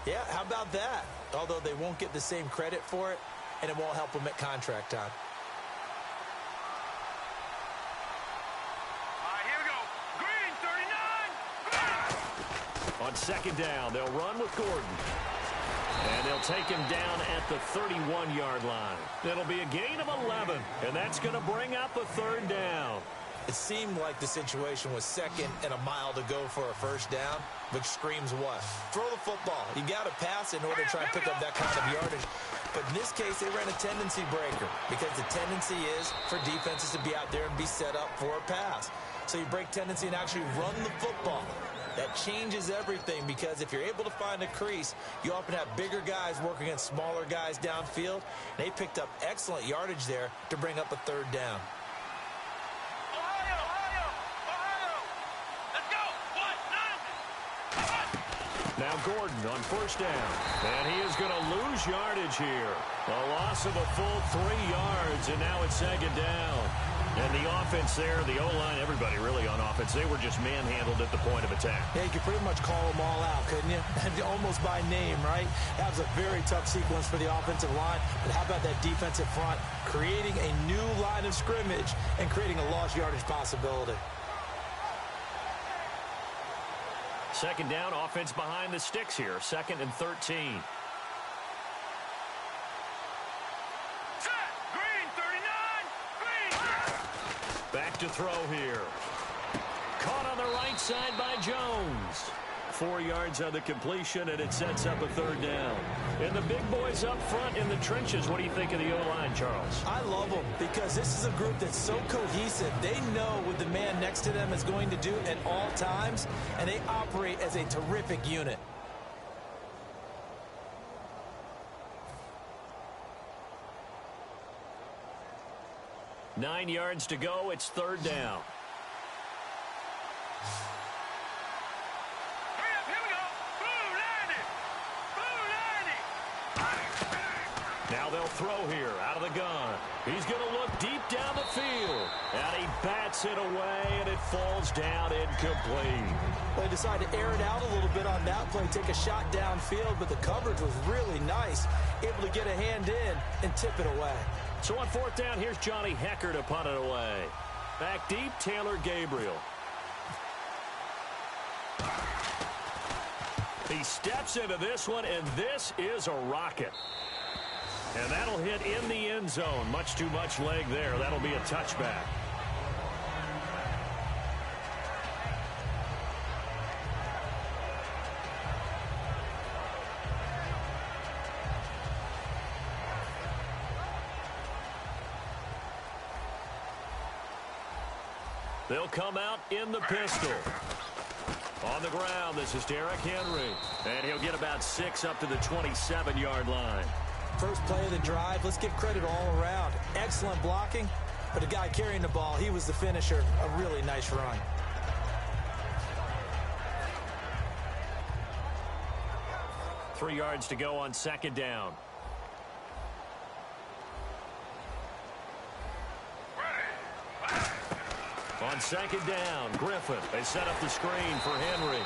Yeah, how about that? Although they won't get the same credit for it, and it won't help them at contract time. Here we go. Green, 39. On second down, they'll run with Gordon. And they'll take him down at the 31-yard line. It'll be a gain of 11, and that's going to bring up a third down. It seemed like the situation was second and a mile to go for a first down, which screams what? Throw the football. You got to pass in order to try and pick up that kind of yardage. But in this case, they ran a tendency breaker because the tendency is for defenses to be out there and be set up for a pass. So you break tendency and actually run the football. That changes everything because if you're able to find a crease, you often have bigger guys working against smaller guys downfield. They picked up excellent yardage there to bring up a third down. Now Gordon on first down. And he is going to lose yardage here. A loss of a full 3 yards, and now it's second down. And the offense there, the O-line, everybody really on offense, they were just manhandled at the point of attack. Yeah, you could pretty much call them all out, couldn't you? Almost by name, right? That was a very tough sequence for the offensive line. But how about that defensive front creating a new line of scrimmage and creating a lost yardage possibility? Second down, offense behind the sticks here. 2nd and 13. Back to throw here. Caught on the right side by Jones. 4 yards on the completion, and it sets up a third down. And the big boys up front in the trenches. What do you think of the O-line, Charles? I love them because this is a group that's so cohesive. They know what the man next to them is going to do at all times, and they operate as a terrific unit. Nine yards to go. It's third down. Now they'll throw here out of the gun. He's going to look deep down the field. And he bats it away, and it falls down incomplete. Well, they decided to air it out a little bit on that play, take a shot downfield, but the coverage was really nice. Able to get a hand in and tip it away. So on fourth down, here's Johnny Hecker to punt it away. Back deep, Taylor Gabriel. He steps into this one, and this is a rocket. And that'll hit in the end zone. Much too much leg there. That'll be a touchback. They'll come out in the pistol. On the ground, this is Derrick Henry. And he'll get about 6 up to the 27-yard line. First play of the drive, let's give credit all around. Excellent blocking, but the guy carrying the ball, he was the finisher. A really nice run. Three yards to go on second down. On second down, Griffin. They set up the screen for Henry.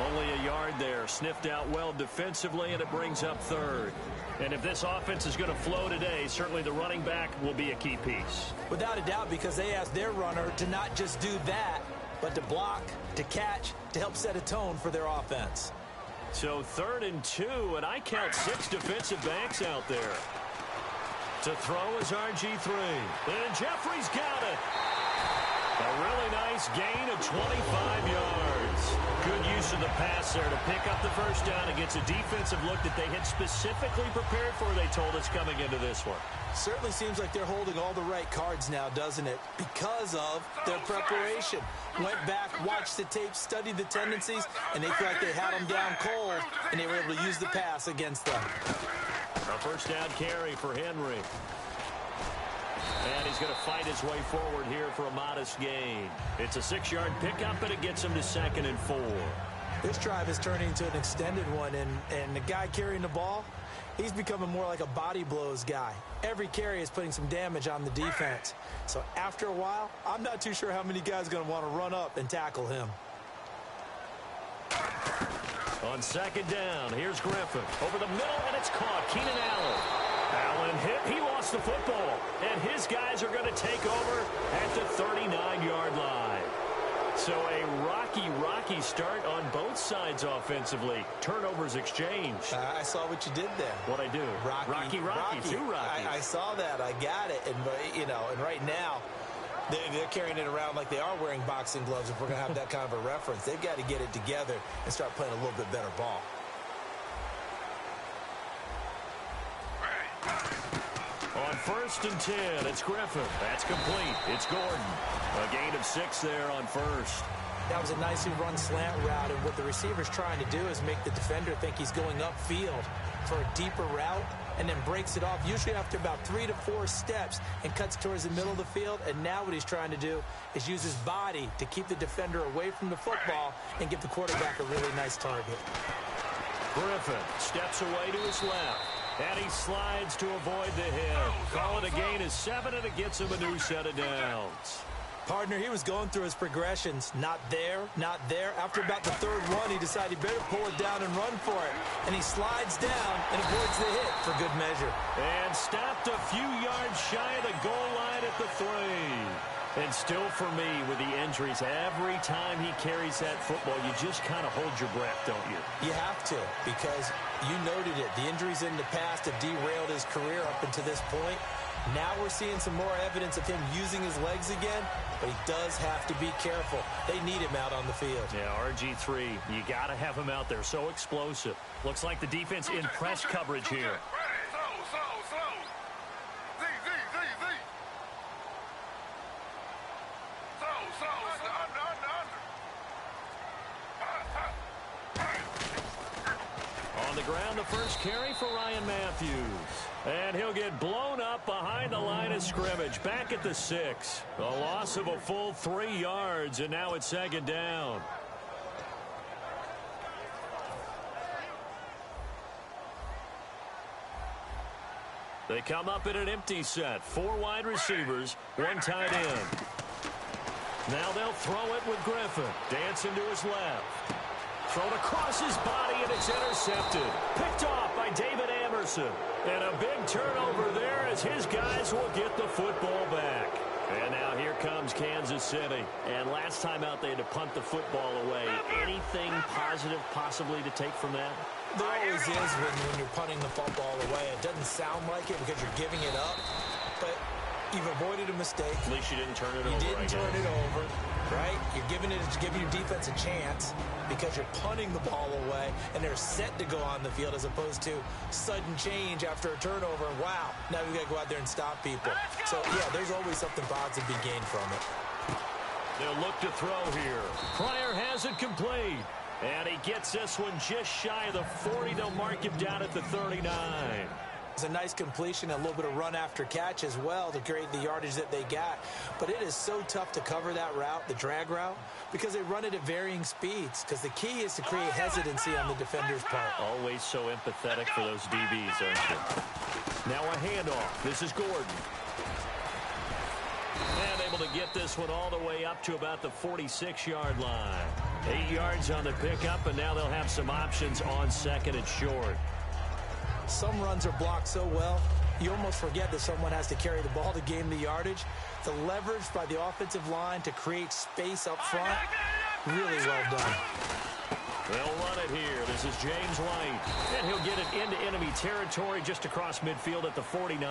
Only a yard there. Sniffed out well defensively, and it brings up third. And if this offense is going to flow today, certainly the running back will be a key piece. Without a doubt, because they asked their runner to not just do that, but to block, to catch, to help set a tone for their offense. So 3rd and 2, and I count 6 defensive backs out there. To throw is RG3. And Jeffrey's got it. A really nice gain of 25 yards. Good use of the pass there to pick up the first down against a defensive look that they had specifically prepared for, they told us, coming into this one. Certainly seems like they're holding all the right cards now, doesn't it? Because of their preparation. Went back, watched the tape, studied the tendencies, and they feel like they had them down cold, and they were able to use the pass against them. A first down carry for Henry. And he's going to fight his way forward here for a modest gain. It's a 6-yard pickup, but it gets him to 2nd and 4. This drive is turning into an extended one, and the guy carrying the ball, he's becoming more like a body blows guy. Every carry is putting some damage on the defense. So after a while, I'm not too sure how many guys are going to want to run up and tackle him. On second down, here's Griffin. Over the middle, and it's caught. Keenan Allen. Allen hit. He lost the football. And his guys are going to take over at the 39-yard line. So a rocky start on both sides offensively. Turnovers exchanged. I saw what you did there. What'd I do? Rocky. Too rocky. I saw that. I got it. And, and right now, they're carrying it around like they are wearing boxing gloves. If we're going to have that kind of a reference, they've got to get it together and start playing a little bit better ball. On 1st and 10, it's Griffin. That's complete. It's Gordon. A gain of 6 there on 1st. That was a nicely run slant route, and what the receiver's trying to do is make the defender think he's going upfield for a deeper route, and then breaks it off, usually after about 3 to 4 steps, and cuts towards the middle of the field. And now what he's trying to do is use his body to keep the defender away from the football and give the quarterback a really nice target. Griffin steps away to his left, and he slides to avoid the hit. Call it a gain of 7, and it gets him a new set of downs. Partner, he was going through his progressions. Not there, not there. After about the 3rd one, he decided he better pull it down and run for it. And he slides down and avoids the hit for good measure. And stopped a few yards shy of the goal line at the 3. And still for me, with the injuries, every time he carries that football, you just kind of hold your breath, don't you? You have to, because you noted it. The injuries in the past have derailed his career up until this point. Now we're seeing some more evidence of him using his legs again, but he does have to be careful. They need him out on the field. Yeah, RG3, you got to have him out there. So explosive. Looks like the defense in press coverage here. On the ground, the first carry for Ryan Matthews. And he'll get blown up behind the line of scrimmage. Back at the 6. A loss of a full 3 yards, and now it's 2nd down. They come up in an empty set. 4 wide receivers, 1 tight end. Now they'll throw it with Griffin. Dancing to his left. Thrown across his body, and it's intercepted. Picked off by David Amerson. And a big turnover there as his guys will get the football back. And now here comes Kansas City. And last time out, they had to punt the football away. Anything positive possibly to take from that? There always is when you're punting the football away. It doesn't sound like it because you're giving it up, but you've avoided a mistake. At least you didn't turn it over. You didn't turn it over, right? You're giving your defense a chance because you're punting the ball away, and they're set to go on the field as opposed to sudden change after a turnover. And wow, now we've got to go out there and stop people. So, yeah, there's always something positive to be gained from it. They'll look to throw here. Pryor has it complete. And he gets this one just shy of the 40. They'll mark him down at the 39. It's a nice completion, a little bit of run after catch as well to create the yardage that they got. But it is so tough to cover that route, the drag route, because they run it at varying speeds. Because the key is to create hesitancy on the defender's part. Always so empathetic for those DBs, aren't you? Now a handoff. This is Gordon. And able to get this one all the way up to about the 46-yard line. 8 yards on the pickup, and now they'll have some options on 2nd and short. Some runs are blocked so well, you almost forget that someone has to carry the ball to gain the yardage. The leverage by the offensive line to create space up front, really well done. They'll run it here. This is James White. And he'll get it into enemy territory just across midfield at the 49.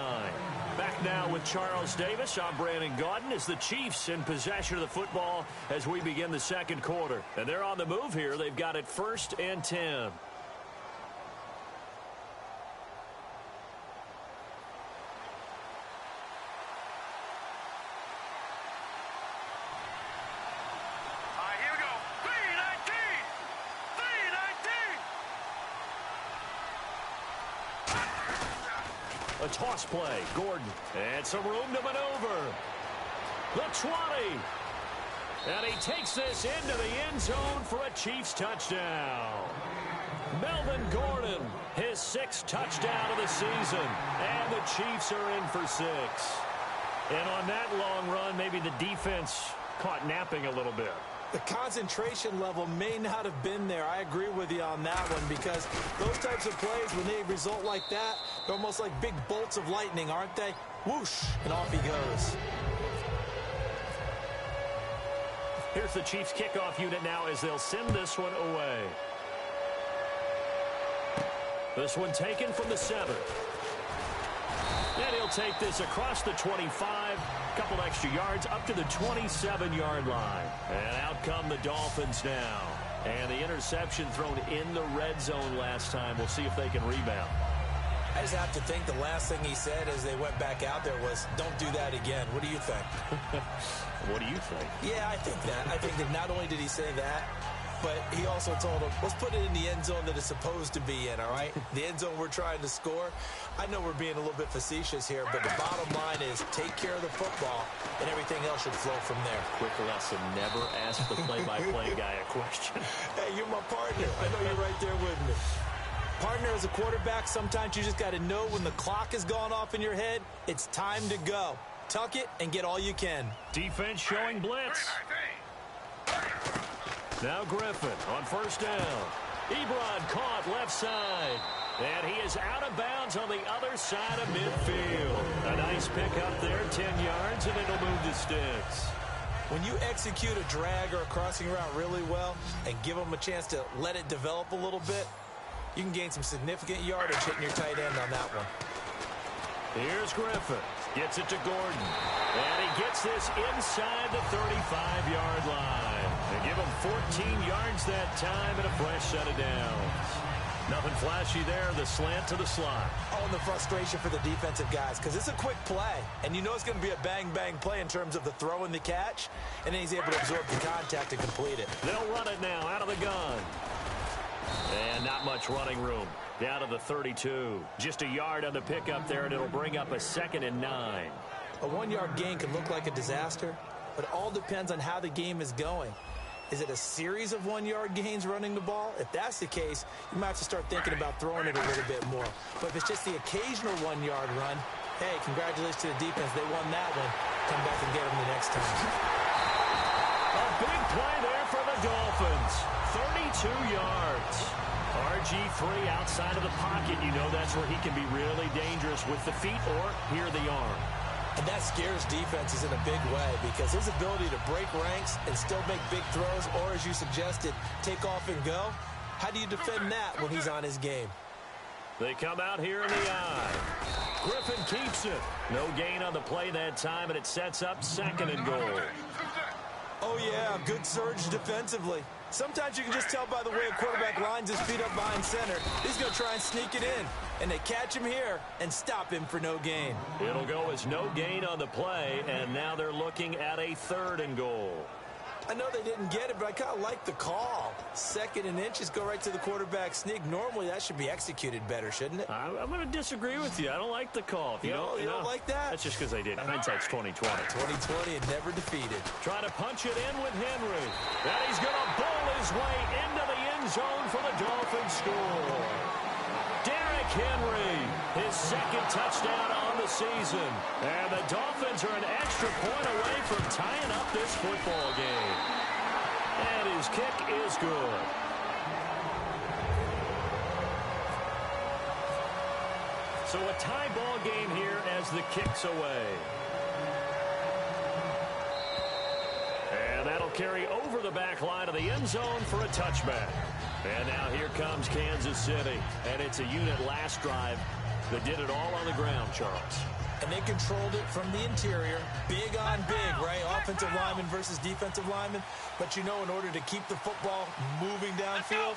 Back now with Charles Davis. I'm Brandon Gaudin as the Chiefs in possession of the football as we begin the 2nd quarter. And they're on the move here. They've got it 1st and 10. A toss play. Gordon. And some room to maneuver. The 20. And he takes this into the end zone for a Chiefs touchdown. Melvin Gordon, his 6th touchdown of the season. And the Chiefs are in for 6. And on that long run, maybe the defense caught napping a little bit. The concentration level may not have been there. I agree with you on that one because those types of plays, when they result like that, they're almost like big bolts of lightning, aren't they? Whoosh, and off he goes. Here's the Chiefs kickoff unit now as they'll send this one away. This one taken from the 7. And he'll take this across the 25, a couple extra yards up to the 27-yard line. And out come the Dolphins now. And the interception thrown in the red zone last time. We'll see if they can rebound. I just have to think the last thing he said as they went back out there was, don't do that again. What do you think? What do you think? Yeah, I think that. I think that not only did he say that, but he also told him, let's put it in the end zone that it's supposed to be in, all right? The end zone we're trying to score. I know we're being a little bit facetious here, but the bottom line is take care of the football, and everything else should flow from there. Quick lesson, never ask the play-by-play guy a question. Hey, you're my partner. I know you're right there with me. Partner, as a quarterback, sometimes you just got to know when the clock has gone off in your head, it's time to go. Tuck it and get all you can. Defense showing blitz. Now Griffin on first down. Ebron caught left side. And he is out of bounds on the other side of midfield. A nice pick up there, 10 yards, and it'll move the sticks. When you execute a drag or a crossing route really well and give them a chance to let it develop a little bit, you can gain some significant yardage hitting your tight end on that one. Here's Griffin. Gets it to Gordon. And he gets this inside the 35-yard line. They give him 14 yards that time and a fresh set of downs. Nothing flashy there. The slant to the slot. Oh, and the frustration for the defensive guys because it's a quick play. And you know it's going to be a bang-bang play in terms of the throw and the catch. And then he's able to absorb the contact and complete it. They'll run it now out of the gun. And not much running room. Down to the 32. Just a yard on the pickup there, and it'll bring up a 2nd and 9. A 1-yard gain can look like a disaster, but it all depends on how the game is going. Is it a series of 1-yard gains running the ball? If that's the case, you might have to start thinking about throwing it a little bit more. But if it's just the occasional 1-yard run, hey, congratulations to the defense. They won that one. Come back and get them the next time. A big play there for the Dolphins. 32 yards. RG3 outside of the pocket. You know that's where he can be really dangerous with the feet or here the arm. And that scares defenses in a big way because his ability to break ranks and still make big throws or, as you suggested, take off and go, how do you defend that when he's on his game? They come out here in the eye. Griffin keeps it. No gain on the play that time, and it sets up 2nd and goal. Oh, yeah, good surge defensively. Sometimes you can just tell by the way a quarterback lines his feet up behind center. He's going to try and sneak it in. And they catch him here and stop him for no gain. It'll go as no gain on the play, and now they're looking at a 3rd and goal. I know they didn't get it, but I kind of like the call. 2nd and inches, go right to the quarterback sneak. Normally, that should be executed better, shouldn't it? I'm going to disagree with you. I don't like the call. You don't like that? That's just because they did. Hindsight's 20/20. 20/20 and never defeated. Trying to punch it in with Henry. And he's going to bowl his way into the end zone for the Dolphins score. Derrick Henry, his 2nd touchdown on the season. And the Dolphins are an extra point away from tying up this football game. And his kick is good. So a tie ball game here as the kick's away. And that'll carry over the back line of the end zone for a touchback. And now here comes Kansas City. And it's a unit last drive that did it all on the ground, Charles. And they controlled it from the interior. Big on big, right? Offensive lineman versus defensive lineman. But you know, in order to keep the football moving downfield,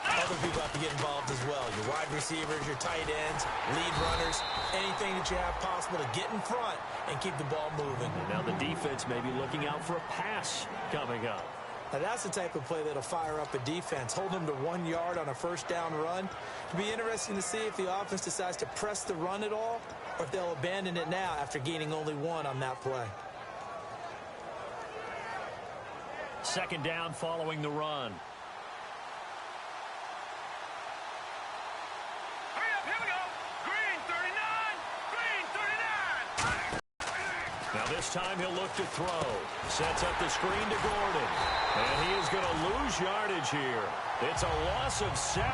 other people have to get involved as well. Your wide receivers, your tight ends, lead runners, anything that you have possible to get in front and keep the ball moving. And now the defense may be looking out for a pass coming up. Now that's the type of play that'll fire up a defense. Hold them to 1 yard on a 1st down run. It'll be interesting to see if the offense decides to press the run at all or if they'll abandon it now after gaining only 1 on that play. 2nd down following the run. Hurry up, here we go. Green 39, green 39. Now this time he'll look to throw. Sets up the screen to Gordon. And he is going to lose yardage here. It's a loss of 7.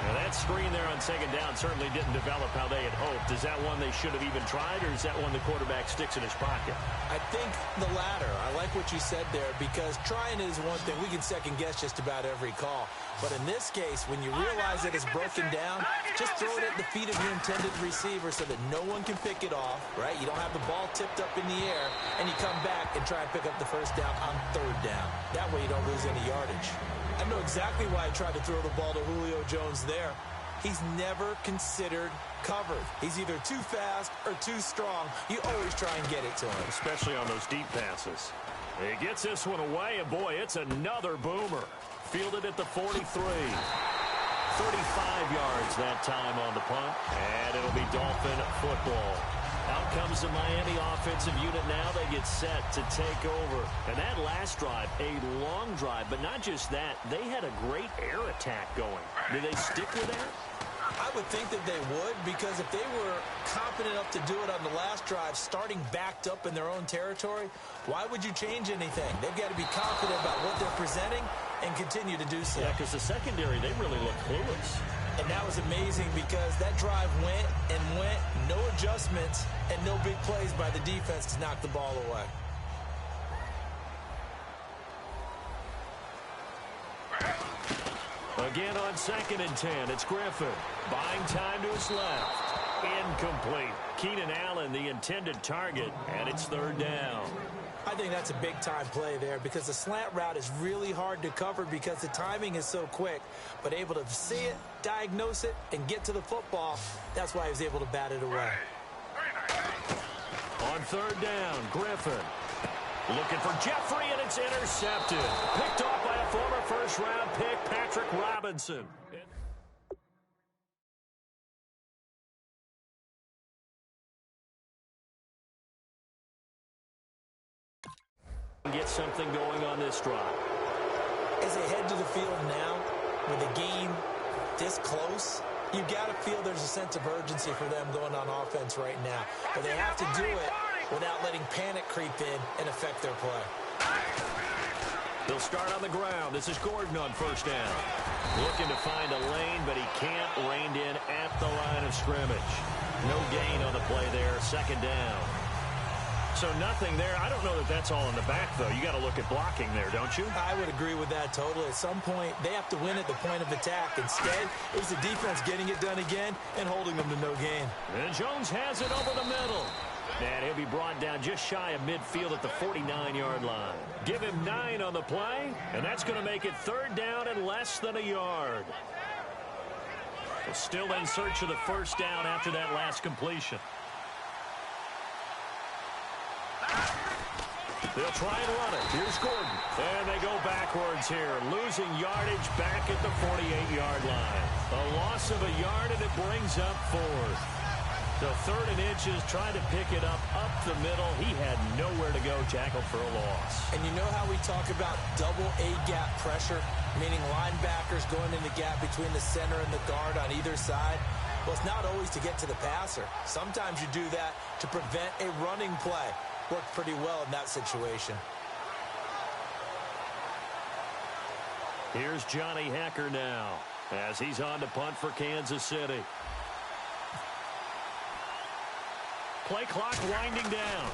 Now that screen there on second down certainly didn't develop how they had hoped. Is that one they should have even tried, or is that one the quarterback sticks in his pocket? I think the latter. I like what you said there, because trying is one thing. We can second guess just about every call. But in this case, when you realize that it's broken down, just throw it at the feet of your intended receiver so that no one can pick it off, right? You don't have the ball tipped up in the air, and you come back and try and pick up the first down on third down. That way you don't lose any yardage. I know exactly why I tried to throw the ball to Julio Jones there. He's never considered covered. He's either too fast or too strong. You always try and get it to him. Especially on those deep passes. He gets this one away, and boy, it's another boomer. Fielded at the 43. 35 yards that time on the punt, and it'll be Dolphin football. Out comes the Miami offensive unit now. They get set to take over. And that last drive, a long drive, but not just that. They had a great air attack going. Do they stick with that? I would think that they would, because if they were confident enough to do it on the last drive, starting backed up in their own territory, why would you change anything? They've got to be confident about what they're presenting and continue to do so. Yeah, because the secondary, they really look clueless. And that was amazing, because that drive went and went, no adjustments, and no big plays by the defense to knock the ball away. Again on 2nd and 10, it's Griffin. Buying time to his left. Incomplete. Keenan Allen, the intended target, and it's 3rd down. I think that's a big-time play there, because the slant route is really hard to cover because the timing is so quick. But able to see it, diagnose it, and get to the football, that's why he was able to bat it away. On 3rd down, Griffin. Looking for Jeffrey, and it's intercepted. Picked off by a former first-round pick, Patrick Robinson. Get something going on this drive. As they head to the field now, with the game this close, you've got to feel there's a sense of urgency for them going on offense right now. But they have to do it without letting panic creep in and affect their play. They'll start on the ground. This is Gordon on 1st down. Looking to find a lane, but he can't. Reined in at the line of scrimmage. No gain on the play there. 2nd down. So nothing there. I don't know that that's all in the back, though. You got to look at blocking there, don't you? I would agree with that totally. At some point, they have to win at the point of attack. Instead, it was the defense getting it done again and holding them to no gain. And Jones has it over the middle. And he'll be brought down just shy of midfield at the 49-yard line. Give him 9 on the play, and that's going to make it 3rd down and less than a yard. We're still in search of the 1st down after that last completion. They'll try and run it. Here's Gordon. And they go backwards here, losing yardage back at the 48-yard line. A loss of a yard, and it brings up 4th. So 3rd and inches, trying to pick it up the middle. He had nowhere to go, tackled for a loss. And you know how we talk about double A-gap pressure, meaning linebackers going in the gap between the center and the guard on either side? Well, it's not always to get to the passer. Sometimes you do that to prevent a running play. Worked pretty well in that situation. Here's Johnny Hacker now as he's on to punt for Kansas City. Play clock winding down.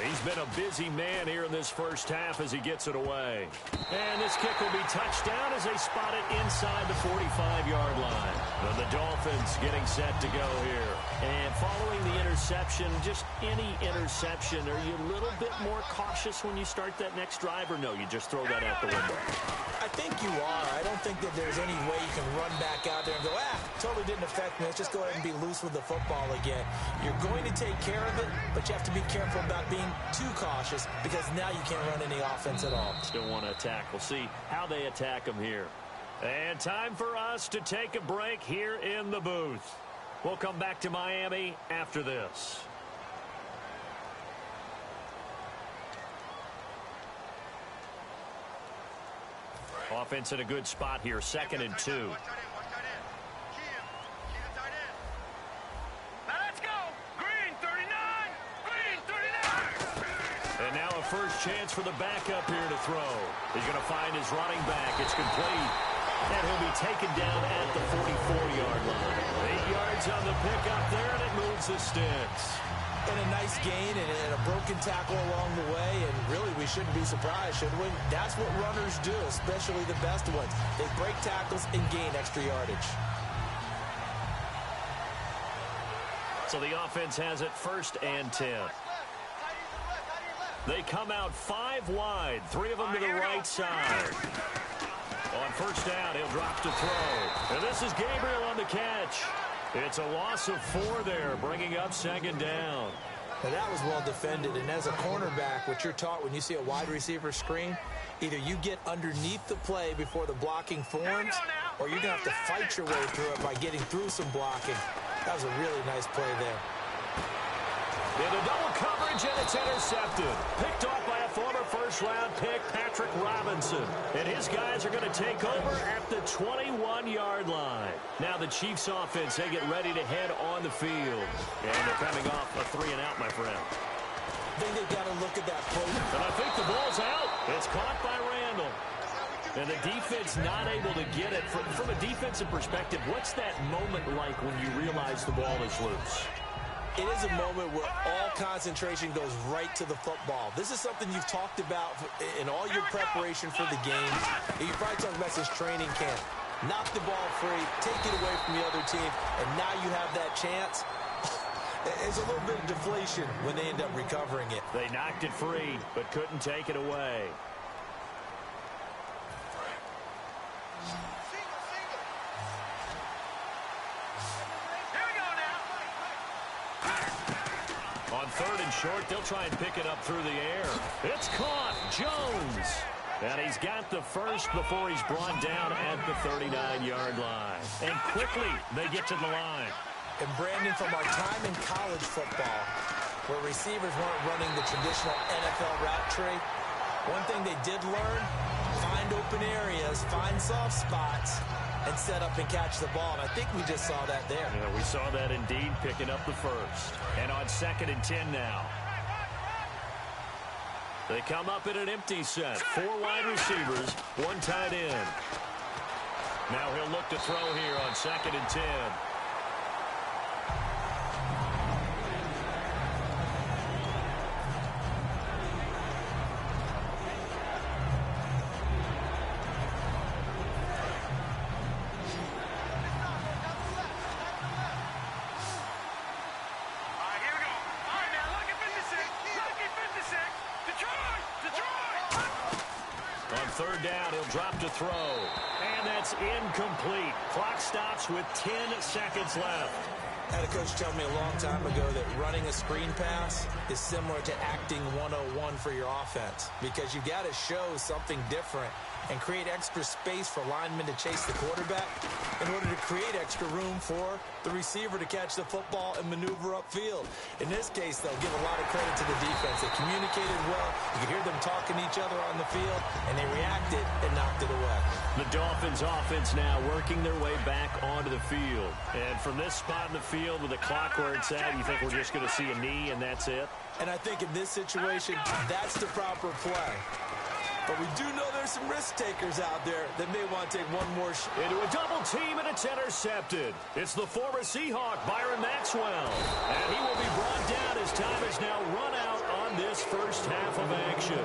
He's been a busy man here in this 1st half as he gets it away. And this kick will be touchdown as they spot it inside the 45-yard line. And the Dolphins getting set to go here. And following the interception, just any interception, are you a little bit more cautious when you start that next drive, or no, you just throw that out the window? I think you are. I don't think that there's any way you can run back out there and go, totally didn't affect me. Let's just go ahead and be loose with the football again. You're going to take care of it, but you have to be careful about being too cautious, because now you can't run any offense at all. Still want to attack. We'll see how they attack them here. And time for us to take a break here in the booth. We'll come back to Miami after this. Offense in a good spot here, 2nd and 2. Let's go. Green 39. Green first chance for the backup here to throw. He's going to find his running back. It's complete. And he'll be taken down at the 44-yard line. 8 yards on the pickup there, and it moves the sticks. And a nice gain and a broken tackle along the way, and really we shouldn't be surprised, should we? That's what runners do, especially the best ones. They break tackles and gain extra yardage. So the offense has it 1st and 10. They come out 5 wide, 3 of them to the right side. On 1st down, he'll drop to throw. And this is Gabriel on the catch. It's a loss of 4 there, bringing up 2nd down. Now that was well defended, and as a cornerback, what you're taught when you see a wide receiver screen, either you get underneath the play before the blocking forms, or you're going to have to fight your way through it by getting through some blocking. That was a really nice play there. In a double coverage, and it's intercepted. Picked off by a former first-round pick, Patrick Robinson. And his guys are going to take over at the 21-yard line. Now the Chiefs offense, they get ready to head on the field. And they're coming off a 3-and-out, my friend. I think they've got to look at that play. And I think the ball's out. It's caught by Randall. And the defense not able to get it. From a defensive perspective, what's that moment like when you realize the ball is loose? It is a moment where all concentration goes right to the football. This is something you've talked about in all your preparation for the game. You probably talked about since training camp. Knock the ball free, take it away from the other team, and now you have that chance. It's a little bit of deflation when they end up recovering it. They knocked it free, but couldn't take it away. On 3rd and short, they'll try and pick it up through the air. It's caught. Jones. And he's got the first before he's brought down at the 39-yard line. And quickly, they get to the line. And Brandon, from our time in college football, where receivers weren't running the traditional NFL route tree, one thing they did learn, find open areas, find soft spots, and set up and catch the ball. And I think we just saw that there. Yeah, we saw that indeed, picking up the first. And on 2nd and 10 now. They come up in an empty set. 4 wide receivers, 1 tight end. Now he'll look to throw here on 2nd and 10. Drop to throw, and that's incomplete. Clock stops with 10 seconds left. I had a coach tell me a long time ago that running a screen pass is similar to acting 101 for your offense, because you got to show something different and create extra space for linemen to chase the quarterback in order to create extra room for the receiver to catch the football and maneuver upfield. In this case, they'll give a lot of credit to the defense. They communicated well. You could hear them talking to each other on the field, and they reacted and knocked it away. The Dolphins offense now working their way back onto the field. And from this spot in the field with the clock where it's at, you think we're just going to see a knee and that's it? And I think in this situation, that's the proper play. But we do know there's some risk takers out there that may want to take one more shot. Into a double team, and it's intercepted. It's the former Seahawk, Byron Maxwell. And he will be brought down as time is now run out on this first half of action.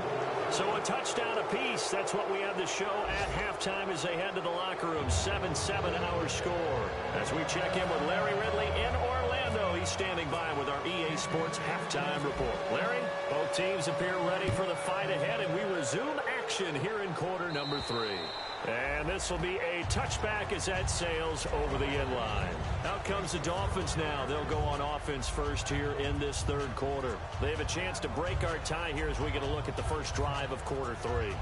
So a touchdown apiece. That's what we have to show at halftime as they head to the locker room. 7-7 our score. As we check in with Larry Ridley in Orlando. He's standing by with our EA Sports halftime report. Larry, both teams appear ready for the fight ahead, and we resume action here in quarter number 3. And this will be a touchback as that sails over the end line. Out comes the Dolphins now. They'll go on offense first here in this third quarter. They have a chance to break our tie here as we get a look at the first drive of quarter 3.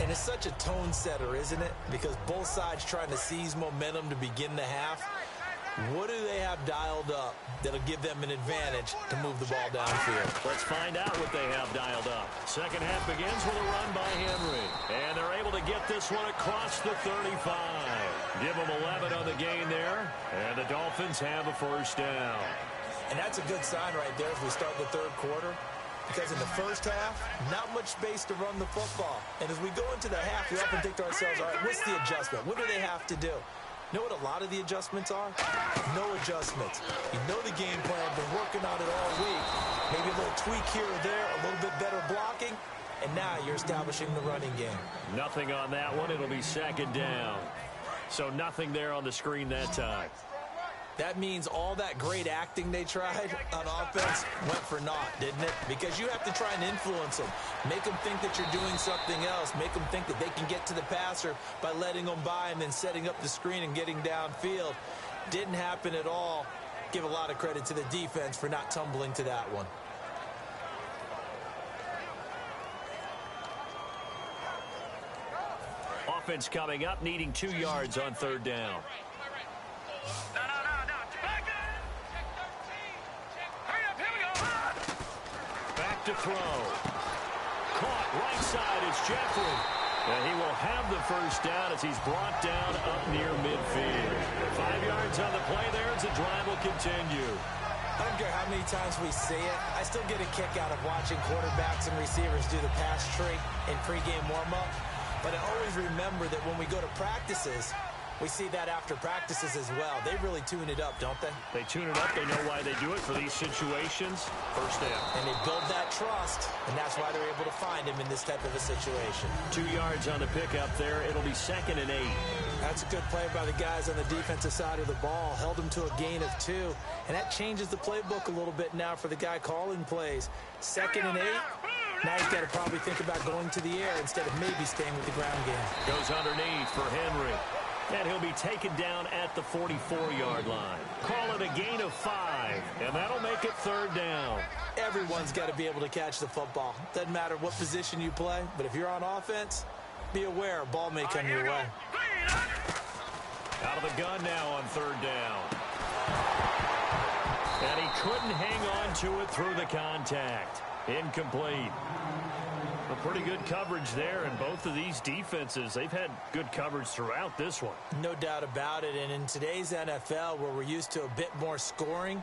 And it's such a tone setter, isn't it? Because both sides trying to seize momentum to begin the half. What do they have dialed up that'll give them an advantage to move the ball downfield? Let's find out what they have dialed up. Second half begins with a run by Henry. And they're able to get this one across the 35. Give them 11 on the gain there. And the Dolphins have a first down. And that's a good sign right there as we start the third quarter. Because in the first half, not much space to run the football. And as we go into the half, we often think to ourselves, all right, what's the adjustment? What do they have to do? You know what a lot of the adjustments are? No adjustments. You know the game plan, been working on it all week. Maybe a little tweak here or there, a little bit better blocking, and now you're establishing the running game. Nothing on that one. It'll be second down. So nothing there on the screen that time. That means all that great acting they tried on offense went for naught, didn't it? Because you have to try and influence them. Make them think that you're doing something else. Make them think that they can get to the passer by letting them by and then setting up the screen and getting downfield. Didn't happen at all. Give a lot of credit to the defense for not tumbling to that one. Offense coming up, needing 2 yards on third down. Back to throw. Caught right side. It's Jeffrey. And he will have the first down as he's brought down up near midfield. 5 yards on the play there as the drive will continue. I don't care how many times we see it. I still get a kick out of watching quarterbacks and receivers do the pass tree in pregame warm-up. But I always remember that when we go to practices, we see that after practices as well. They really tune it up, don't they? They tune it up. They know why they do it for these situations. First down. And they build that trust, and that's why they're able to find him in this type of a situation. 2 yards on the pickup there. It'll be 2nd and 8. That's a good play by the guys on the defensive side of the ball. Held him to a gain of 2. And that changes the playbook a little bit now for the guy calling plays. 2nd and 8. Now he's got to probably think about going to the air instead of maybe staying with the ground game. Goes underneath for Henry. And he'll be taken down at the 44-yard line. Call it a gain of 5, and that'll make it third down. Everyone's got to be able to catch the football. Doesn't matter what position you play, but if you're on offense, be aware a ball may come your way. Out of the gun now on third down. And he couldn't hang on to it through the contact. Incomplete. A pretty good coverage there, and both of these defenses, they've had good coverage throughout this one. No doubt about it, and in today's NFL, where we're used to a bit more scoring,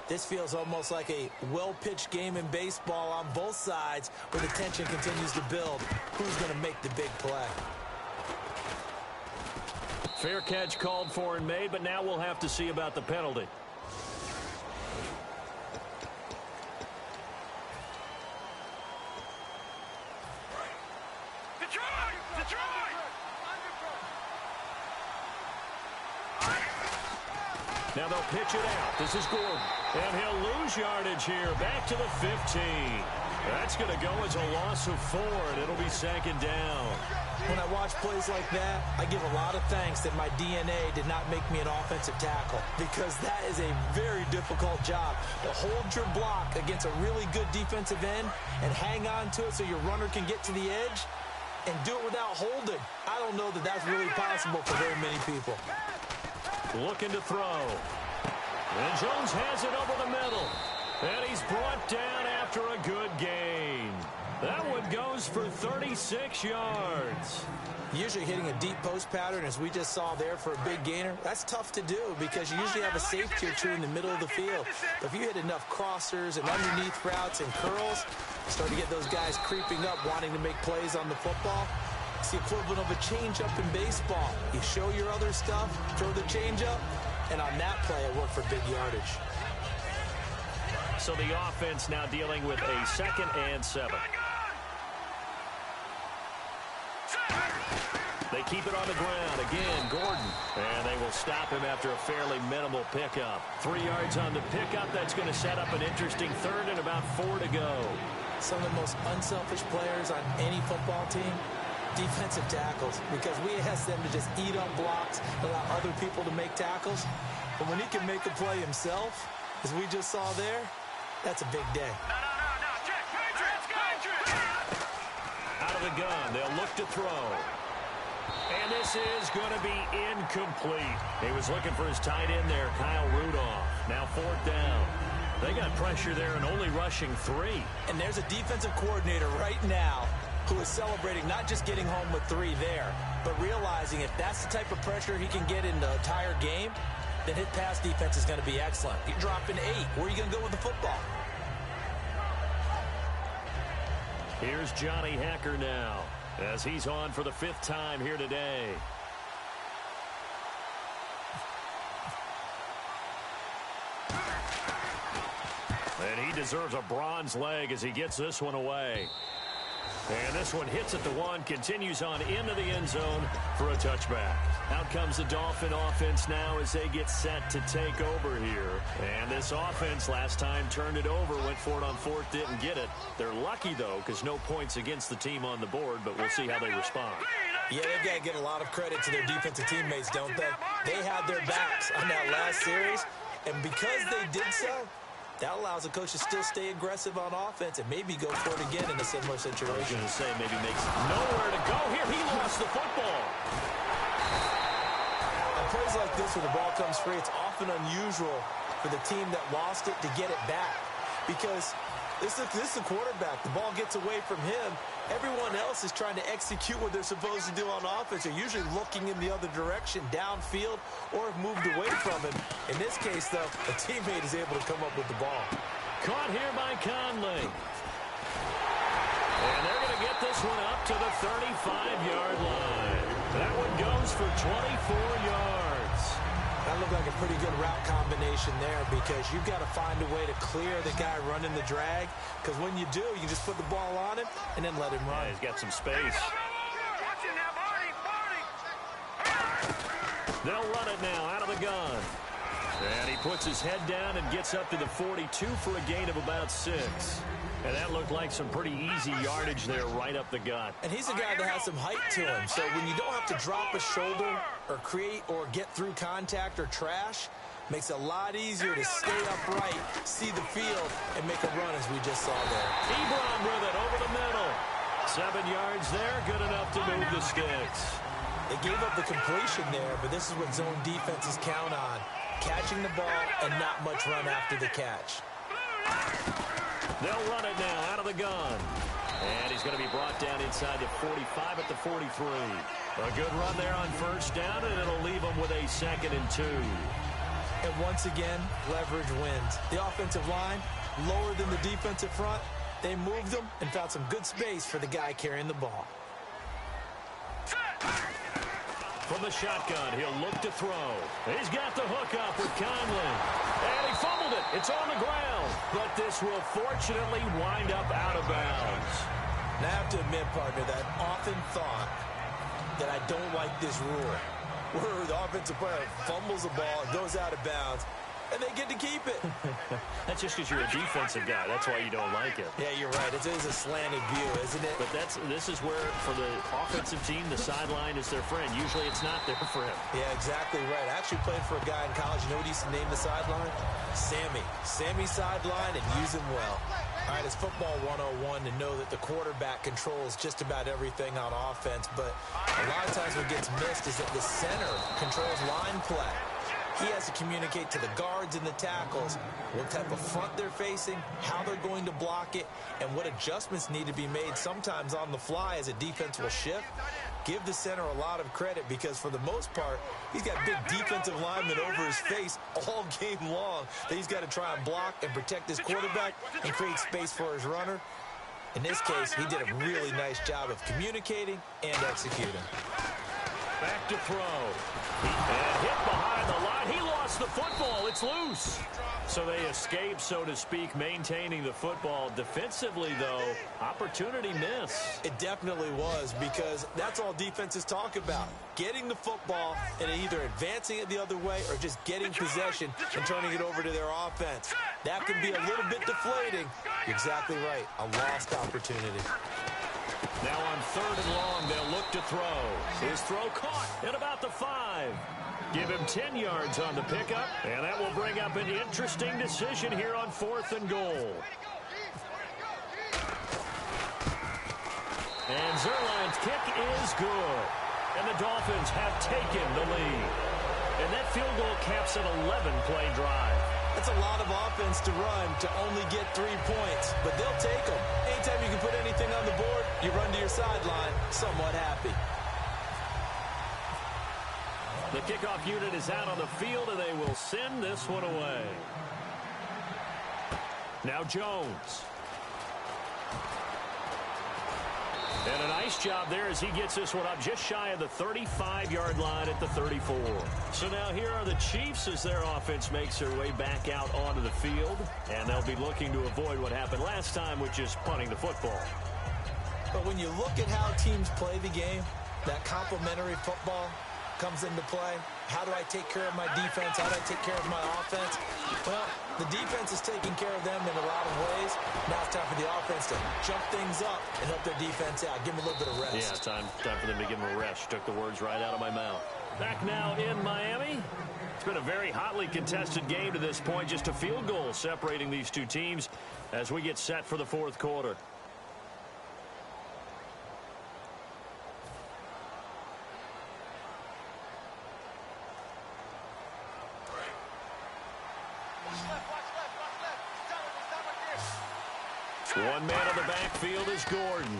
this feels almost like a well-pitched game in baseball on both sides, where the tension continues to build. Who's going to make the big play? Fair catch called for and made, but now we'll have to see about the penalty. Now they'll pitch it out. This is Gordon. And he'll lose yardage here. Back to the 15. That's going to go as a loss of 4, and it'll be 2nd down. When I watch plays like that, I give a lot of thanks that my DNA did not make me an offensive tackle, because that is a very difficult job to hold your block against a really good defensive end and hang on to it so your runner can get to the edge and do it without holding. I don't know that that's really possible for very many people. Looking to throw. And Jones has it over the middle. And he's brought down after a good gain. That one goes for 36 yards. Usually hitting a deep post pattern, as we just saw there, for a big gainer, that's tough to do because you usually have a safety or two in the middle of the field. But if you hit enough crossers and underneath routes and curls, start to get those guys creeping up, wanting to make plays on the football. It's the equivalent of a changeup in baseball. You show your other stuff, throw the changeup, and on that play, it worked for big yardage. So the offense now dealing with a 2nd and 7. They keep it on the ground. Again, Gordon. And they will stop him after a fairly minimal pickup. 3 yards on the pickup. That's going to set up an interesting 3rd and about 4 to go. Some of the most unselfish players on any football team, defensive tackles, because we ask them to just eat up blocks, allow other people to make tackles. But when he can make a play himself, as we just saw there, that's a big day. Out of the gun, they'll look to throw. And this is going to be incomplete. He was looking for his tight end there, Kyle Rudolph. Now 4th down. They got pressure there and only rushing 3. And there's a defensive coordinator right now who is celebrating not just getting home with 3 there, but realizing if that's the type of pressure he can get in the entire game, then his pass defense is going to be excellent. You're dropping 8. Where are you going to go with the football? Here's Johnny Hacker now, as he's on for the 5th time here today. And he deserves a bronze leg as he gets this one away. And this one hits at the 1, continues on into the end zone for a touchback. Out comes the Dolphin offense now as they get set to take over here. And this offense last time turned it over, went for it on 4th, didn't get it. They're lucky, though, because no points against the team on the board, but we'll see how they respond. Yeah, they've got to get a lot of credit to their defensive teammates, don't they? They had their backs on that last series, and because they did so, that allows the coach to still stay aggressive on offense and maybe go for it again in a similar situation. I was going to say maybe makes nowhere to go here. He lost the football. On plays like this where the ball comes free, it's often unusual for the team that lost it to get it back because this is the quarterback. The ball gets away from him. Everyone else is trying to execute what they're supposed to do on offense. They're usually looking in the other direction, downfield, or have moved away from him. In this case, though, a teammate is able to come up with the ball. Caught here by Conley. And they're going to get this one up to the 35-yard line. That one goes for 24 yards. That looked like a pretty good route combination there because you've got to find a way to clear the guy running the drag because when you do, you just put the ball on him and then let him run. Yeah, he's got some space. They'll run it now out of the gun. And he puts his head down and gets up to the 42 for a gain of about 6. And that looked like some pretty easy yardage there right up the gut. And he's a guy that has some height to him. So when you don't have to drop a shoulder or create or get through contact or trash, makes it a lot easier to stay upright, see the field, and make a run as we just saw there. Ebron with it over the middle. 7 yards there, good enough to move the sticks. They gave up the completion there, but this is what zone defenses count on. Catching the ball and not much run after the catch. They'll run it now out of the gun. And he's going to be brought down inside the 45 at the 43. A good run there on 1st down, and it'll leave them with a 2nd and 2. And once again, leverage wins. The offensive line, lower than the defensive front. They moved them and found some good space for the guy carrying the ball. From the shotgun, he'll look to throw. He's got the hook up with Conley. And he fumbled it. It's on the ground. But this will fortunately wind up out of bounds. Now, I have to admit, partner, that I've often thought that I don't like this rule. Where the offensive player fumbles the ball, it goes out of bounds, and they get to keep it. That's just because you're a defensive guy. That's why you don't like it. Yeah, you're right. It is a slanted view, isn't it? But this is where, for the offensive team, the sideline is their friend. Usually it's not their friend. Yeah, exactly right. I actually played for a guy in college. You know what he used to name the sideline? Sammy. Sammy sideline, and use him well. All right, it's football 101 to know that the quarterback controls just about everything on offense, but a lot of times what gets missed is that the center controls line play. He has to communicate to the guards and the tackles what type of front they're facing, how they're going to block it, and what adjustments need to be made sometimes on the fly as a defense will shift. Give the center a lot of credit because for the most part, he's got big defensive linemen over his face all game long that he's got to try and block and protect his quarterback and create space for his runner. In this case, he did a really nice job of communicating and executing. Back to throw. And hit behind the line. He lost the football. It's loose. So they escape, so to speak, maintaining the football. Defensively, though, opportunity miss. It definitely was because that's all defenses talk about. Getting the football and either advancing it the other way or just getting possession and turning it over to their offense. That can be a little bit deflating. You're exactly right. A lost opportunity. Now on 3rd and long, they'll look to throw. His throw caught at about the 5. Give him 10 yards on the pickup, and that will bring up an interesting decision here on 4th and goal. And Zerline's kick is good. And the Dolphins have taken the lead. And that field goal caps an 11-play drive. That's a lot of offense to run to only get 3 points, but they'll take them. Anytime you can put anything on the board, you run to your sideline somewhat happy. The kickoff unit is out on the field, and they will send this one away. Now Jones. And a nice job there as he gets this one up just shy of the 35-yard line at the 34. So now here are the Chiefs as their offense makes their way back out onto the field. And they'll be looking to avoid what happened last time, which is punting the football. But when you look at how teams play the game, that complementary football comes into play. How do I take care of my defense? How do I take care of my offense? Well, the defense is taking care of them in a lot of ways. Now it's time for the offense to jump things up and help their defense out. Give them a little bit of rest. Yeah, time for them to give them a rest. Took the words right out of my mouth. Back now in Miami. It's been a very hotly contested game to this point. Just a field goal separating these two teams as we get set for the fourth quarter. One man on the backfield is Gordon.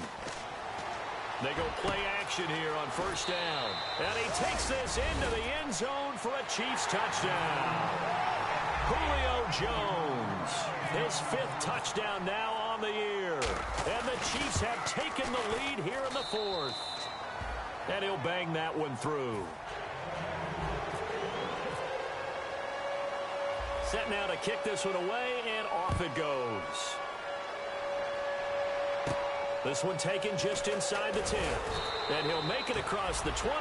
They go play action here on first down. And he takes this into the end zone for a Chiefs touchdown. Julio Jones, his 5th touchdown now on the year. And the Chiefs have taken the lead here in the 4th. And he'll bang that one through. Set now to kick this one away, and off it goes. This one taken just inside the 10. And he'll make it across the 20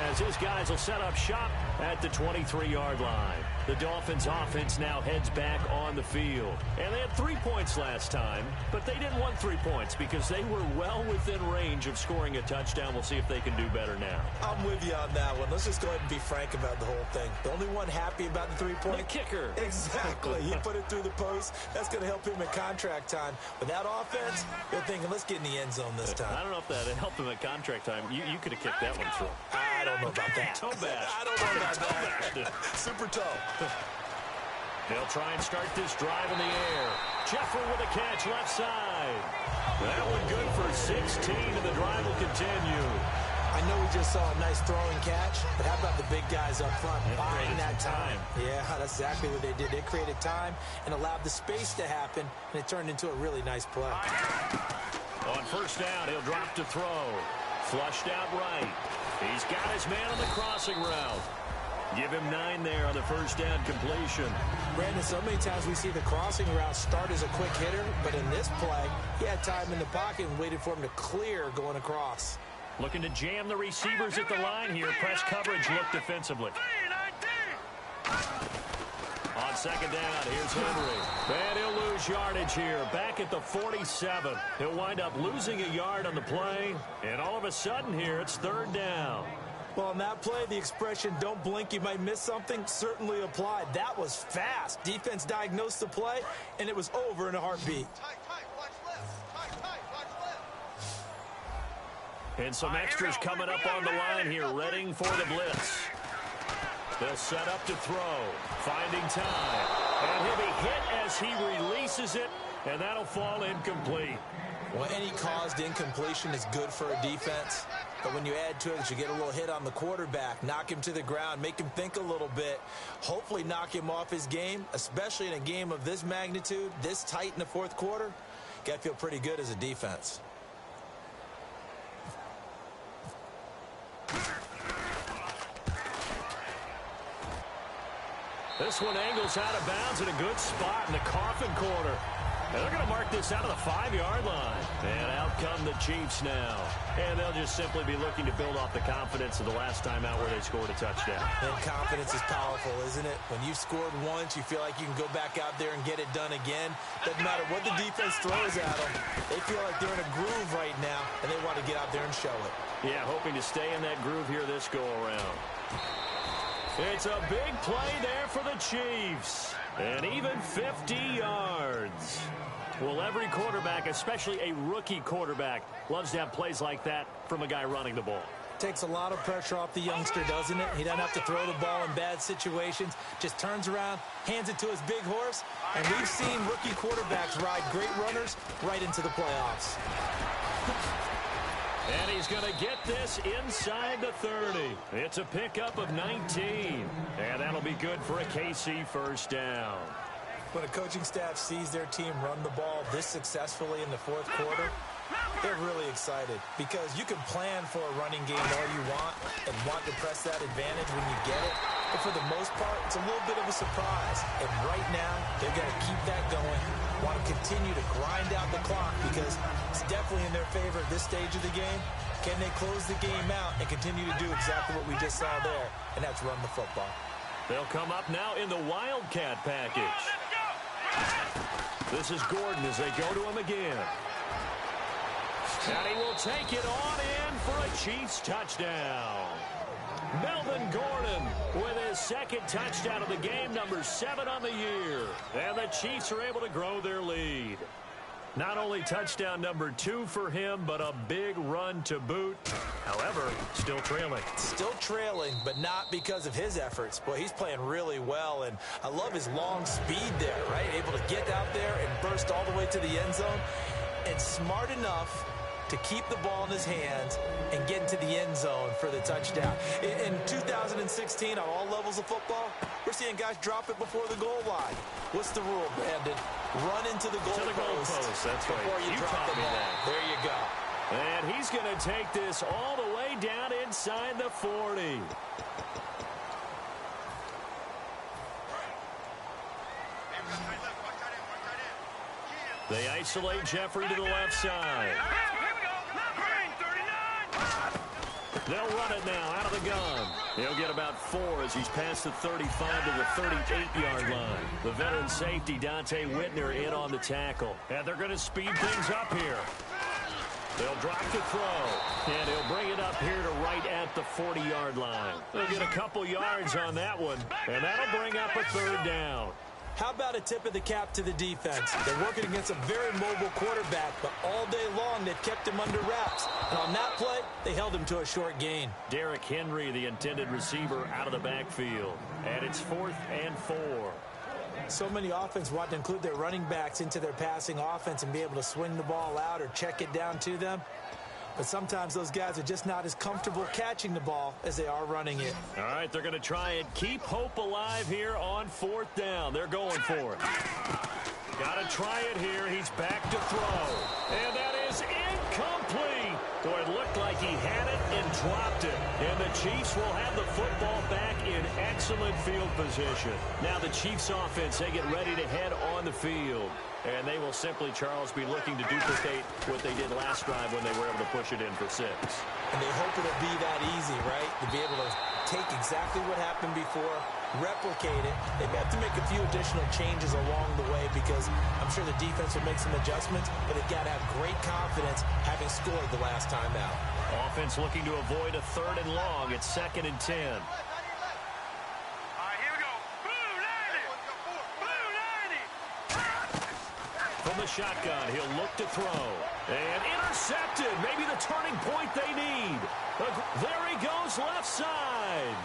as his guys will set up shop at the 23-yard line. The Dolphins offense now heads back on the field. And they had 3 points last time, but they didn't want 3 points because they were well within range of scoring a touchdown. We'll see if they can do better now. I'm with you on that one. Let's just go ahead and be frank about the whole thing. The only one happy about the 3-point? The kicker. Exactly. He put it through the post. That's going to help him at contract time. With that offense, they're thinking, let's get in the end zone this time. I don't know if that helped him at contract time. You could have kicked that one through. I don't know about that. Toe bash. I don't know about that. Super toe. They'll try and start this drive in the air. Jeffrey with a catch left side. That one good for 16, and the drive will continue. I know we just saw a nice throwing catch, but how about the big guys up front buying that time? Yeah, that's exactly what they did. They created time and allowed the space to happen, and it turned into a really nice play. On first down, he'll drop to throw. Flushed out right. He's got his man on the crossing route. Give him 9 there on the first down completion. Brandon, so many times we see the crossing route start as a quick hitter, but in this play, he had time in the pocket and waited for him to clear going across. Looking to jam the receivers at the line here. Press coverage look defensively. On second down, here's Henry. And he'll lose yardage here. Back at the 47. He'll wind up losing a yard on the play. And all of a sudden here, it's third down. Well, on that play, the expression, don't blink, you might miss something, certainly applied. That was fast. Defense diagnosed the play, and it was over in a heartbeat. And some extras coming up on the line here, readying for the blitz. They'll set up to throw, finding time. And he'll be hit as he releases it, and that'll fall incomplete. Well, any caused incompletion is good for a defense. But when you add to it, you get a little hit on the quarterback, knock him to the ground, make him think a little bit, hopefully knock him off his game, especially in a game of this magnitude, this tight in the fourth quarter. Got to feel pretty good as a defense. This one angles out of bounds in a good spot in the coffin corner. And they're going to mark this out of the 5-yard line. And out come the Chiefs now. And they'll just simply be looking to build off the confidence of the last time out where they scored a touchdown. And confidence is powerful, isn't it? When you've scored once, you feel like you can go back out there and get it done again. Doesn't matter what the defense throws at them. They feel like they're in a groove right now, and they want to get out there and show it. Yeah, hoping to stay in that groove here this go-around. It's a big play there for the Chiefs. And even 50 yards. Well, every quarterback, especially a rookie quarterback, loves to have plays like that from a guy running the ball. Takes a lot of pressure off the youngster, doesn't it? He doesn't have to throw the ball in bad situations. Just turns around, hands it to his big horse. And we've seen rookie quarterbacks ride great runners right into the playoffs. And he's going to get this inside the 30. It's a pickup of 19. And that'll be good for a KC first down. When a coaching staff sees their team run the ball this successfully in the fourth quarter, They're really excited because you can plan for a running game all you want and want to press that advantage when you get it. But for the most part, it's a little bit of a surprise. And right now, they're going to keep that going, want to continue to grind out the clock because it's definitely in their favor at this stage of the game. Can they close the game out and continue to do exactly what we just saw there, and that's run the football. They'll come up now in the Wildcat package. This is Gordon as they go to him again. And he will take it on in for a Chiefs touchdown. Melvin Gordon with his second touchdown of the game, number 7 on the year. And the Chiefs are able to grow their lead. Not only touchdown number 2 for him, but a big run to boot. However, still trailing. Still trailing, but not because of his efforts. Boy, he's playing really well, and I love his long speed there, right? Able to get out there and burst all the way to the end zone, and smart enough to keep the ball in his hands and get into the end zone for the touchdown. In 2016, on all levels of football, we're seeing guys drop it before the goal line. What's the rule, Brandon? Run into the goal post. That's right. Before you drop the ball. There you go. And he's going to take this all the way down inside the 40. They isolate Jeffrey to the left side. They'll run it now out of the gun. He'll get about 4 as he's past the 35 to the 38-yard line. The veteran safety, Dante Whitner, in on the tackle. And they're going to speed things up here. They'll drop the throw. And he'll bring it up here to right at the 40-yard line. They'll get a couple yards on that one. And that'll bring up a 3rd down. How about a tip of the cap to the defense? They're working against a very mobile quarterback, but all day long they've kept him under wraps. And on that play, they held him to a short gain. Derrick Henry, the intended receiver, out of the backfield. And it's 4th and 4. So many offenses want to include their running backs into their passing offense and be able to swing the ball out or check it down to them. But sometimes those guys are just not as comfortable catching the ball as they are running it. All right, they're going to try and keep hope alive here on 4th down. They're going for it. Got to try it here. He's back to throw. And that is incomplete. Boy, it looked like he had it and dropped it. And the Chiefs will have the football back in excellent field position. Now the Chiefs offense, they get ready to head on the field. And they will simply, Charles, be looking to duplicate what they did last drive when they were able to push it in for 6. And they hope it'll be that easy, right? To be able to take exactly what happened before, replicate it. They may have to make a few additional changes along the way because I'm sure the defense will make some adjustments, but they've got to have great confidence having scored the last time out. Offense looking to avoid a 3rd and long. It's 2nd and 10. From the shotgun, he'll look to throw. And intercepted. Maybe the turning point they need. There he goes, left side.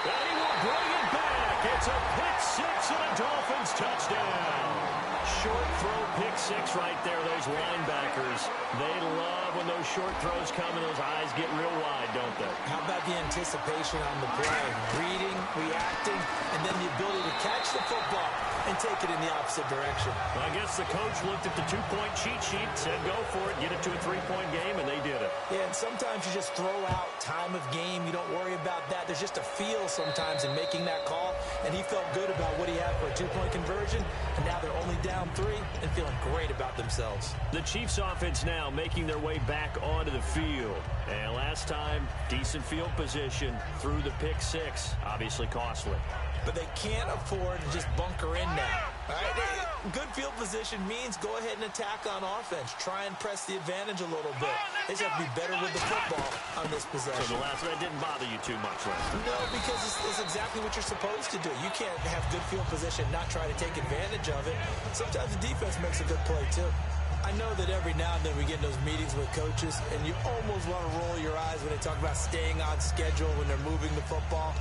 And he will bring it back. It's a pick 6 and a Dolphins touchdown. Short throw, pick 6 right there. Those linebackers, they love when those short throws come and those eyes get real wide, don't they? How about the anticipation on the play? Reading, reacting, and then the ability to catch the football and take it in the opposite direction. Well, I guess the coach looked at the 2-point cheat sheet, said go for it, get it to a 3-point game, and they did it. Yeah, and sometimes you just throw out time of game. You don't worry about that. There's just a feel sometimes in making that call, and he felt good about what he had for a 2-point conversion, and now they're only down 3 and feeling great about themselves. The Chiefs offense now making their way back onto the field. And last time, decent field position through the pick 6, obviously costly. But they can't afford to just bunker in now. All right? Good field position means go ahead and attack on offense. Try and press the advantage a little bit. They just have to be better with the football on this possession. So the last one didn't bother you too much last time? No, because it's exactly what you're supposed to do. You can't have good field position, not try to take advantage of it. Sometimes the defense makes a good play, too. I know that every now and then we get in those meetings with coaches, and you almost want to roll your eyes when they talk about staying on schedule when they're moving the football.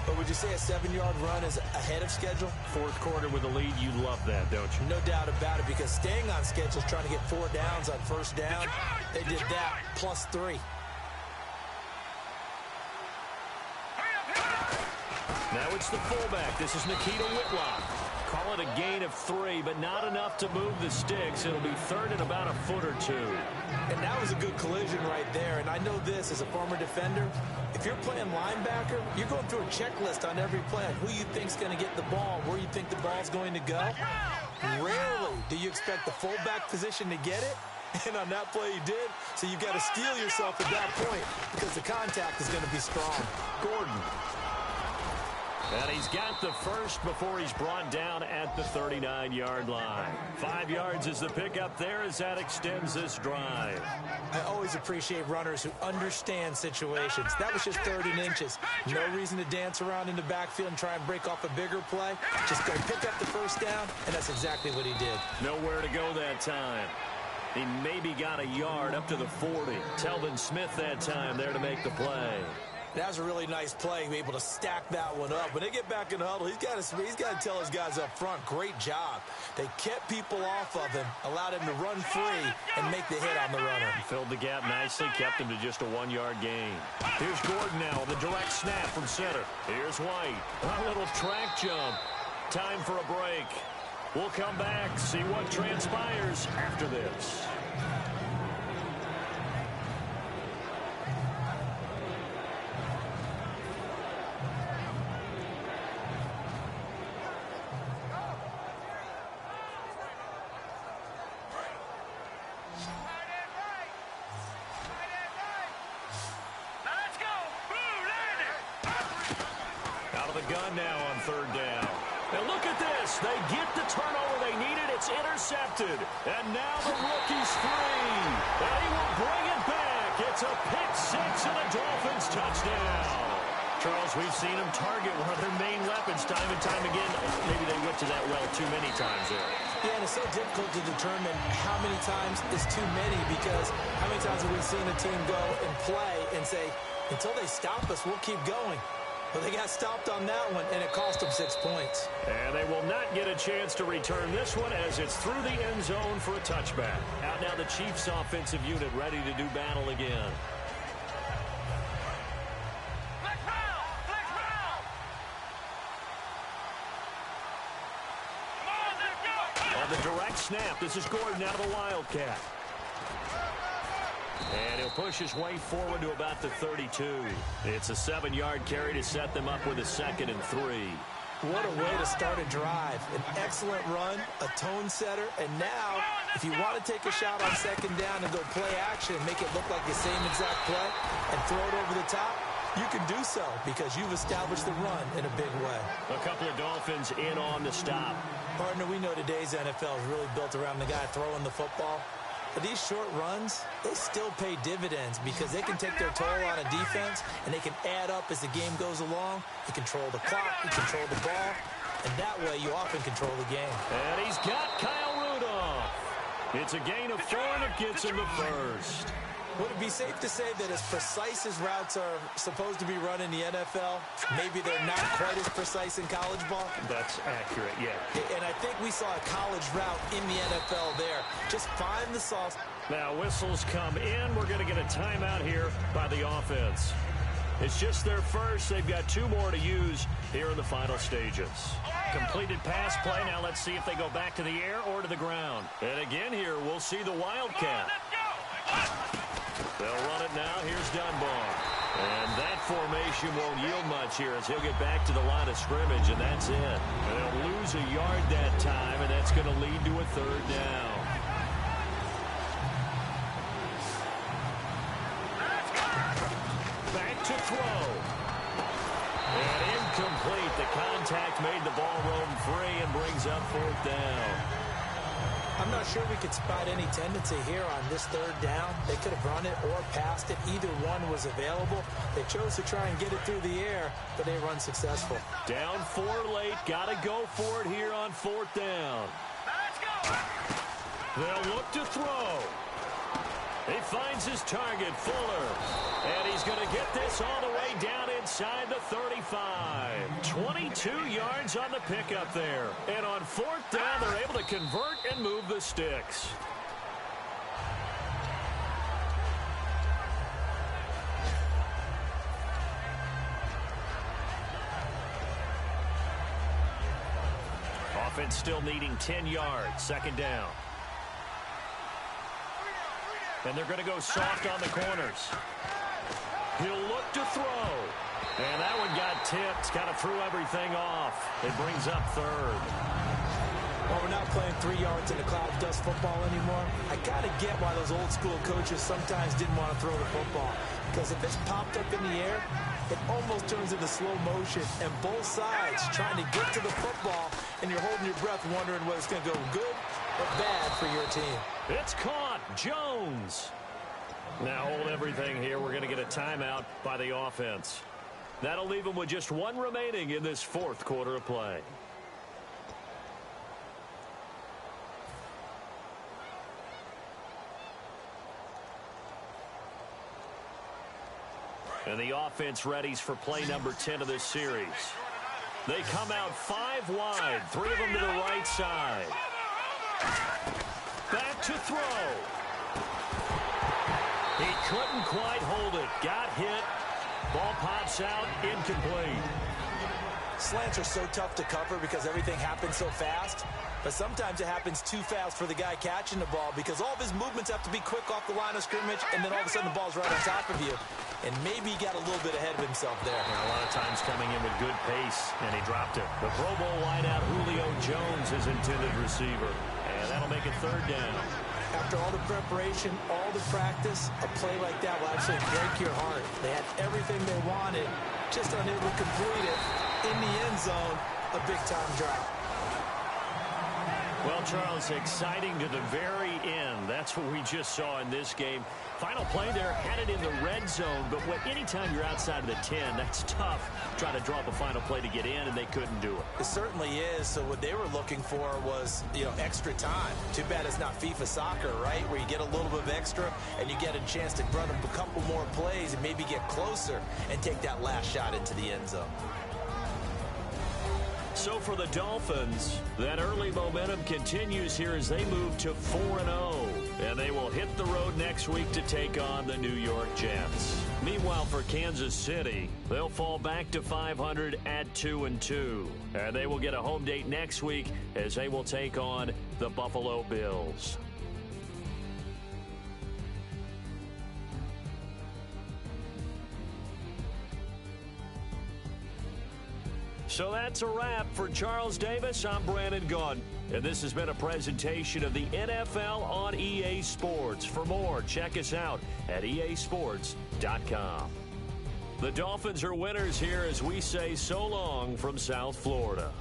But would you say a 7-yard run is ahead of schedule? 4th quarter with a lead, you love that, don't you? No doubt about it, because staying on schedule is trying to get 4 downs on 1st down. They did that plus 3. Now it's the fullback. This is Nikita Whitlock. Call it a gain of 3, but not enough to move the sticks. It'll be third and about a foot or 2. And that was a good collision right there. And I know this as a former defender. If you're playing linebacker, you're going through a checklist on every play on who you think's going to get the ball, where you think the ball's going to go. Rarely do you expect the fullback position to get it. And on that play he did. So you've got to steel yourself at that point because the contact is going to be strong. Gordon. And he's got the first before he's brought down at the 39-yard line. 5 yards is the pickup there as that extends this drive. I always appreciate runners who understand situations. That was just 3rd and inches. No reason to dance around in the backfield and try and break off a bigger play. Just go pick up the first down, and that's exactly what he did. Nowhere to go that time. He maybe got a yard up to the 40. Telvin Smith that time there to make the play. That was a really nice play, able to stack that one up. When they get back in the huddle, he's got to tell his guys up front, great job. They kept people off of him, allowed him to run free and make the hit on the runner. He filled the gap nicely, kept him to just a 1-yard gain. Here's Gordon now, the direct snap from center. Here's White, a little track jump. Time for a break. We'll come back, see what transpires after this. Gun now on 3rd down. Now look at this. They get the turnover they needed. It's intercepted. And now the rookie's free. And he will bring it back. It's a pick 6 and a Dolphins touchdown. Charles, we've seen them target one of their main weapons time and time again. Maybe they went to that well too many times there. Yeah, and it's so difficult to determine how many times is too many because how many times have we seen a team go and play and say, until they stop us, we'll keep going. But they got stopped on that one, and it cost them 6 points. And they will not get a chance to return this one as it's through the end zone for a touchback. Out now the Chiefs offensive unit ready to do battle again. On the direct snap, this is Gordon out of the Wildcat. And he'll push his way forward to about the 32. It's a 7-yard carry to set them up with a 2nd and 3. What a way to start a drive. An excellent run, a tone setter, and now, if you want to take a shot on 2nd down and go play action and make it look like the same exact play and throw it over the top, you can do so because you've established the run in a big way. A couple of Dolphins in on the stop. Partner, we know today's NFL is really built around the guy throwing the football. But these short runs, they still pay dividends because they can take their toll on a defense and they can add up as the game goes along. You control the clock, you control the ball, and that way you often control the game. And he's got Kyle Rudolph. It's a gain of 4 and it gets him the first. Would it be safe to say that as precise as routes are supposed to be run in the NFL, maybe they're not quite as precise in college ball? That's accurate, yeah. And I think we saw a college route in the NFL there. Just find the sauce. Now whistles come in. We're going to get a timeout here by the offense. It's just their first. They've got 2 more to use here in the final stages. Completed pass play. Now let's see if they go back to the air or to the ground. And again here, we'll see the Wildcat. They'll run it now. Here's Dunbar. And that formation won't yield much here as he'll get back to the line of scrimmage, and that's it. And they'll lose a yard that time, and that's going to lead to a 3rd down. Back to throw. And incomplete. The contact made the ball roam free and brings up 4th down. I'm not sure we could spot any tendency here on this 3rd down. They could have run it or passed it. Either one was available. They chose to try and get it through the air, but they run successful. Down 4 late. Got to go for it here on 4th down. Let's go. They'll look to throw. He finds his target, Fuller. And he's going to get this all the way down inside the 35. 22 yards on the pickup there. And on 4th down, they're able to convert and move the sticks. Offense still needing 10 yards. Second down. And they're going to go soft on the corners. He'll look to throw. And that one got tipped. Kind of threw everything off. It brings up third. Well, we're not playing 3 yards in a cloud of dust football anymore. I got to get why those old school coaches sometimes didn't want to throw the football. Because if it's popped up in the air, it almost turns into slow motion. And both sides trying to get to the football, and you're holding your breath wondering whether it's going to go good or bad for your team. It's caught. Jones. Now hold everything here. We're going to get a timeout by the offense. That'll leave them with just one remaining in this fourth quarter of play. And the offense readies for play number 10 of this series. They come out 5 wide, 3 of them to the right side. Back to throw. He couldn't quite hold it. Got hit. Ball pops out, incomplete. Slants are so tough to cover because everything happens so fast. But sometimes it happens too fast for the guy catching the ball because all of his movements have to be quick off the line of scrimmage, and then all of a sudden the ball's right on top of you. And maybe he got a little bit ahead of himself there. Yeah, a lot of times coming in with good pace, and he dropped it. The Pro Bowl wideout Julio Jones, his intended receiver. And that'll make it third down. After all the preparation, all the practice, a play like that will actually break your heart. They had everything they wanted, just unable to complete it. In the end zone, a big-time drop. Well, Charles, exciting to the very end. That's what we just saw in this game. Final play there, had it in the red zone, but anytime you're outside of the 10, that's tough. Trying to draw up a final play to get in, and they couldn't do it. It certainly is. So what they were looking for was, extra time. Too bad it's not FIFA soccer, right, where you get a little bit of extra, and you get a chance to run a couple more plays and maybe get closer and take that last shot into the end zone. So for the Dolphins, that early momentum continues here as they move to 4-0. And they will hit the road next week to take on the New York Jets. Meanwhile, for Kansas City, they'll fall back to 500 at 2-2. And they will get a home date next week as they will take on the Buffalo Bills. So that's a wrap. For Charles Davis, I'm Brandon Gaudin. And this has been a presentation of the NFL on EA Sports. For more, check us out at easports.com. The Dolphins are winners here as we say so long from South Florida.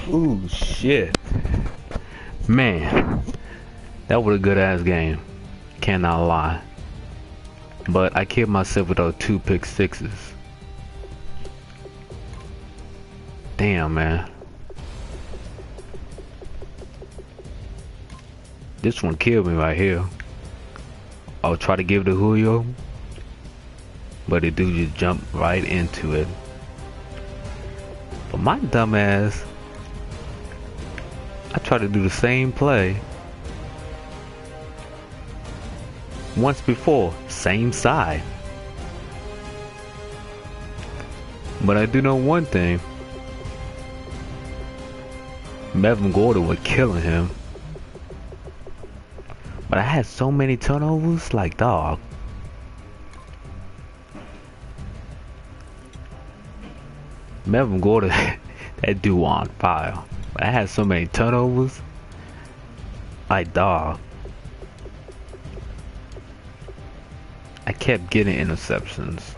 Ooh, shit. Man, that was a good-ass game. Cannot lie. But I killed myself with those 2 pick sixes. Damn, man. This one killed me right here. I'll try to give it to Julio, but the dude just jumped right into it. But my dumbass, I tried to do the same play once before, same side. But I do know one thing. Melvin Gordon was killing him. But I had so many turnovers, like, dog. Melvin Gordon, that dude on fire. But I had so many turnovers, like, dog. I kept getting interceptions.